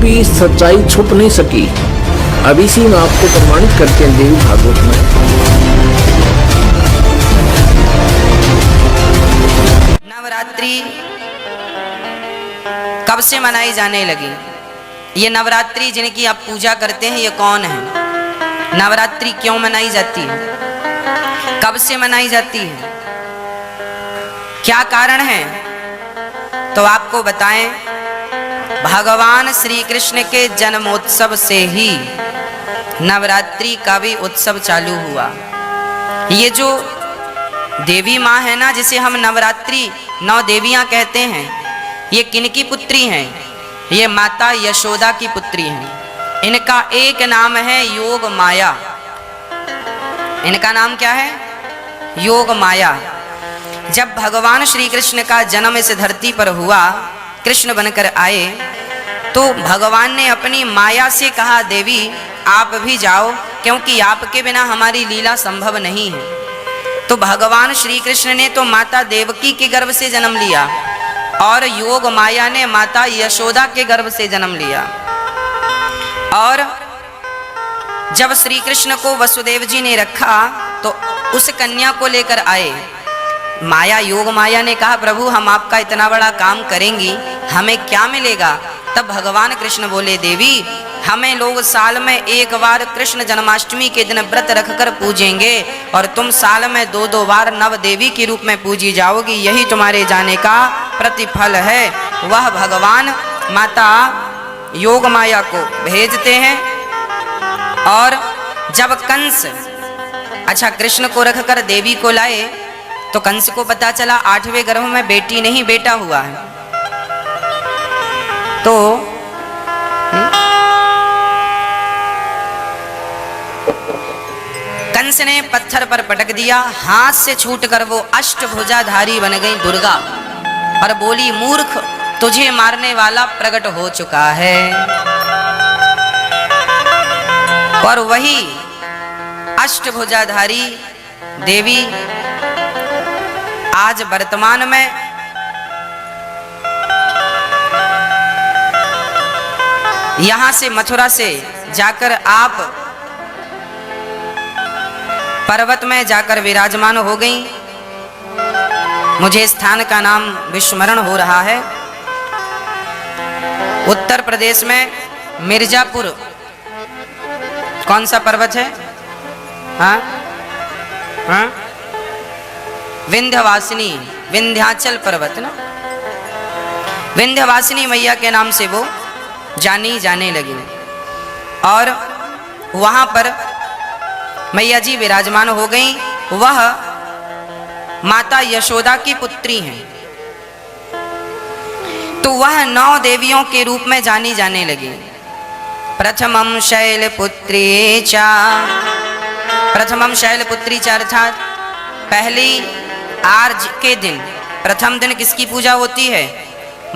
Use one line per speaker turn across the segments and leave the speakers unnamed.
भी सच्चाई छुप नहीं सकी। अब इसी में आपको प्रमाणित करते हैं देवी भागवत में।
नवरात्रि कब से मनाई जाने लगी? ये नवरात्रि जिनकी आप पूजा करते हैं ये कौन है? नवरात्रि क्यों मनाई जाती है? कब से मनाई जाती है? क्या कारण है? तो आपको बताएं, भगवान श्री कृष्ण के जन्मोत्सव से ही नवरात्रि का भी उत्सव चालू हुआ। ये जो देवी माँ है ना, जिसे हम नवरात्रि 9 देवियाँ कहते हैं, ये किनकी पुत्री हैं? ये माता यशोदा की पुत्री हैं। इनका एक नाम है योग माया। इनका नाम क्या है? योग माया। जब भगवान श्री कृष्ण का जन्म इस धरती पर हुआ, कृष्ण बनकर आए, तो भगवान ने अपनी माया से कहा, देवी आप भी जाओ, क्योंकि आपके बिना हमारी लीला संभव नहीं है। तो भगवान श्री कृष्ण ने तो माता देवकी के गर्भ से जन्म लिया और योग माया ने माता यशोदा के गर्भ से जन्म लिया। और जब श्री कृष्ण को वसुदेव जी ने रखा तो उस कन्या को लेकर आए। माया, योग माया ने कहा, प्रभु हम आपका इतना बड़ा काम करेंगी, हमें क्या मिलेगा? तब भगवान कृष्ण बोले, देवी हमें लोग साल में एक बार कृष्ण जन्माष्टमी के दिन व्रत रखकर पूजेंगे और तुम साल में 2-2 बार नव देवी के रूप में पूजी जाओगी। यही तुम्हारे जाने का प्रतिफल है। वह भगवान माता योग माया को भेजते हैं। और जब कंस कृष्ण को रखकर देवी को लाए तो कंस को पता चला 8वें गर्भ में बेटी नहीं बेटा हुआ है। तो कंस ने पत्थर पर पटक दिया, हाथ से छूटकर वो अष्टभुजाधारी बन गई दुर्गा और बोली, मूर्ख तुझे मारने वाला प्रकट हो चुका है। और वही अष्टभुजाधारी देवी आज वर्तमान में यहां से मथुरा से जाकर आप पर्वत में जाकर विराजमान हो गई। मुझे स्थान का नाम विस्मरण हो रहा है। उत्तर प्रदेश में मिर्जापुर, कौन सा पर्वत है? हाँ हाँ, विंध्यवासिनी, विंध्याचल पर्वत ना, विंध्यवासिनी मैया के नाम से वो जानी जाने लगी। और वहां पर मैया जी विराजमान हो गई। वह माता यशोदा की पुत्री हैं। तो वह 9 देवियों के रूप में जानी जाने लगी। प्रथमम शैलपुत्री चा, प्रथमम शैलपुत्री चा अर्थात पहली आर्ज के दिन, प्रथम दिन किसकी पूजा होती है?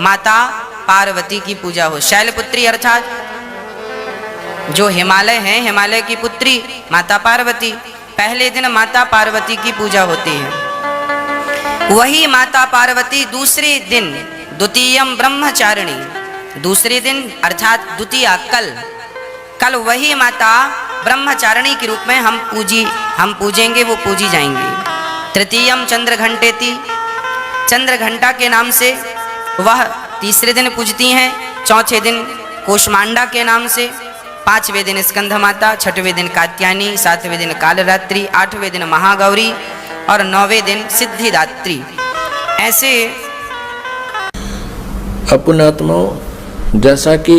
माता पार्वती की पूजा हो। शैलपुत्री अर्थात जो हिमालय है, हिमालय की पुत्री माता पार्वती। पहले दिन माता पार्वती की पूजा होती है। वही माता पार्वती दूसरे दिन, द्वितीयम ब्रह्मचारिणी, दूसरे दिन अर्थात द्वितीया कल वही माता ब्रह्मचारिणी के रूप में हम पूजेंगे, वो पूजी जाएंगी। तृतीयम चंद्र घंटेति, चंद्र घंटा के नाम से वह तीसरे दिन पूजती हैं। चौथे दिन कोषमांडा के नाम से, 5वें दिन स्कंध माता, 6वें दिन कात्यायनी, 7वें दिन कालरात्रि, 8वें दिन महागौरी और 9वें दिन सिद्धिदात्री। ऐसे
पुण्यात्माओं, जैसा कि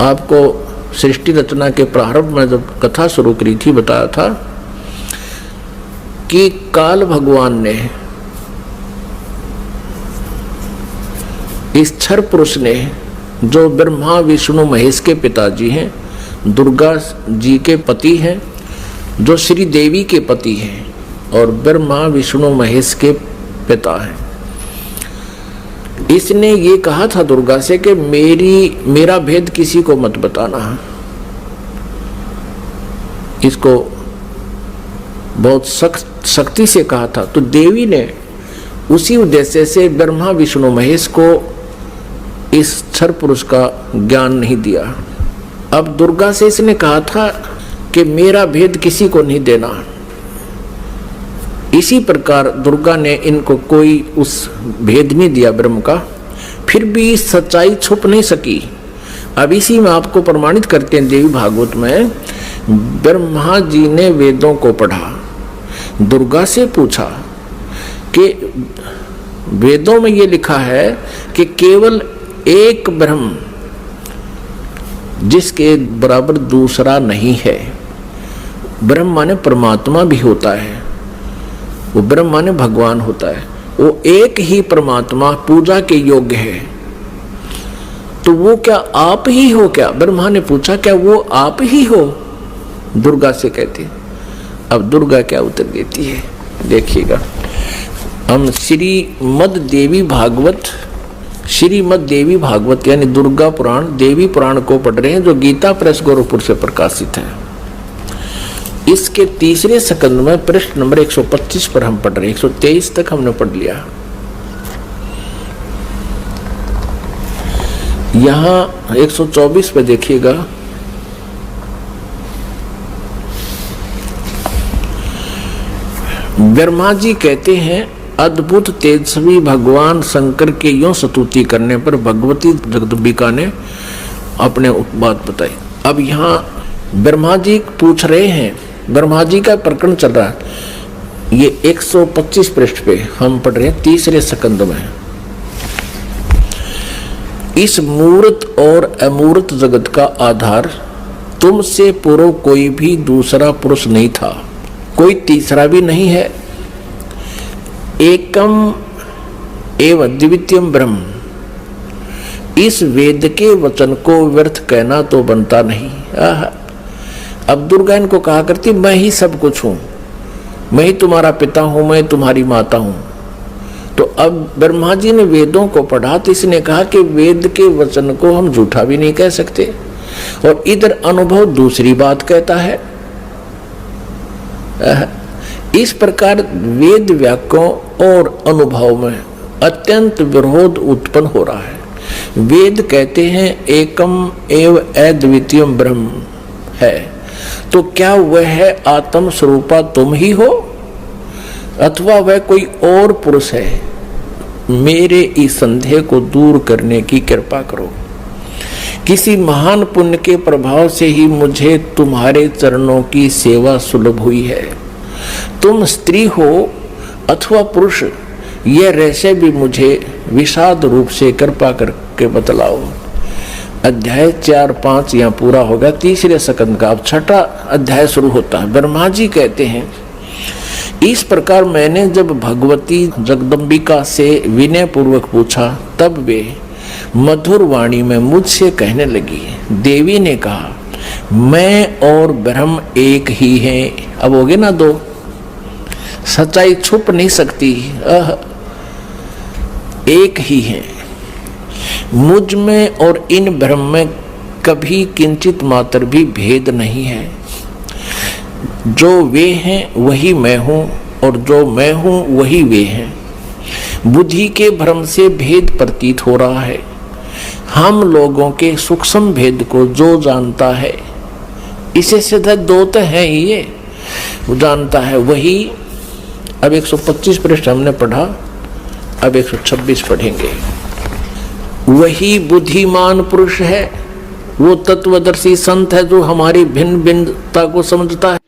आपको सृष्टि रचना के प्रारंभ में जब कथा शुरू करी थी, बताया था कि काल भगवान ने, इस क्षर पुरुष ने, जो ब्रह्मा विष्णु महेश के पिताजी हैं, दुर्गा जी के पति हैं, जो श्री देवी के पति हैं और ब्रह्मा विष्णु महेश के पिता हैं, इसने ये कहा था दुर्गा से कि मेरा भेद किसी को मत बताना। इसको बहुत सख्ती से कहा था। तो देवी ने उसी उद्देश्य से ब्रह्मा विष्णु महेश को इस क्षर पुरुष का ज्ञान नहीं दिया। अब दुर्गा से इसने कहा था कि मेरा भेद किसी को नहीं देना। इसी प्रकार दुर्गा ने इनको कोई उस भेद नहीं दिया ब्रह्म का, फिर भी सच्चाई छुप नहीं सकी। अब इसी में आपको प्रमाणित करते हैं देवी भागवत में, ब्रह्मा जी ने वेदों को पढ़ा, दुर्गा से पूछा कि वेदों में ये लिखा है कि केवल एक ब्रह्म जिसके बराबर दूसरा नहीं है। ब्रह्म माने परमात्मा भी होता है, वो ब्रह्म माने भगवान होता है, वो एक ही परमात्मा पूजा के योग्य है। तो वो क्या आप ही हो क्या? ब्रह्मा ने पूछा क्या वो आप ही हो? दुर्गा से कहती। अब दुर्गा क्या उत्तर देती है देखिएगा। हम श्रीमद देवी भागवत यानी दुर्गा पुराण देवी पुराण को पढ़ रहे हैं, जो गीता प्रेस गोरखपुर से प्रकाशित है। इसके तीसरे स्कंद में पृष्ठ नंबर 125 पर हम पढ़ रहे हैं। 123 तक हमने पढ़ लिया। यहां 124 पे देखिएगा, ब्रह्मा जी कहते हैं अद्भुत तेजस्वी भगवान शंकर के यूं स्तुति करने पर भगवती जगदम्बिका ने अपने बात बताई। अब यहाँ ब्रह्मा जी पूछ रहे हैं, ब्रह्मा जी का प्रकरण चल रहा है। ये 125 पृष्ठ पे हम पढ़ रहे हैं तीसरे स्कंद में। इस मूर्त और अमूर्त जगत का आधार तुमसे पूर्व कोई भी दूसरा पुरुष नहीं था, कोई तीसरा भी नहीं है। एकम एव द्वितीयम ब्रह्म, इस वेद के वचन को व्यर्थ कहना तो बनता नहीं। अब दुर्गा इनको कहा करती मैं ही सब कुछ हूं, मैं ही तुम्हारा पिता हूं, मैं तुम्हारी माता हूं। तो अब ब्रह्मा जी ने वेदों को पढ़ा तो इसने कहा कि वेद के वचन को हम झूठा भी नहीं कह सकते, और इधर अनुभव दूसरी बात कहता है। इस प्रकार वेद वाक्यों और अनुभव में अत्यंत विरोध उत्पन्न हो रहा है। वेद कहते हैं एकम एव अद्वितीयम ब्रह्म है, तो क्या वह आत्म स्वरूपा तुम ही हो अथवा वह कोई और पुरुष है? मेरे इस संदेह को दूर करने की कृपा करो। किसी महान पुण्य के प्रभाव से ही मुझे तुम्हारे चरणों की सेवा सुलभ हुई है। तुम स्त्री हो अथवा पुरुष, यह रहस्य भी मुझे विषाद रूप से कृपा करके बतलाओ। अध्याय 4-5 यहाँ पूरा होगा तीसरे स्कंद का। अब छठा अध्याय शुरू होता है। ब्रह्मा जी कहते हैं इस प्रकार मैंने जब भगवती जगदम्बिका से विनय पूर्वक पूछा, तब वे मधुर वाणी में मुझसे कहने लगी। देवी ने कहा मैं और ब्रह्म एक ही हैं। अब हो गए ना दो, सच्चाई छुप नहीं सकती, एक ही है। मुझ में और इन ब्रह्म में कभी किंचित मात्र भी भेद नहीं है। जो वे हैं वही मैं हूं, और जो मैं हूं वही वे हैं। बुद्धि के भ्रम से भेद प्रतीत हो रहा है। हम लोगों के सूक्ष्म भेद को जो जानता है, इसे सीधा दो तो है ही, ये वो जानता है वही। अब 125 पृष्ठ हमने पढ़ा, अब 126 पढ़ेंगे। वही बुद्धिमान पुरुष है, वो तत्वदर्शी संत है जो हमारी भिन्न भिन्नता को समझता है।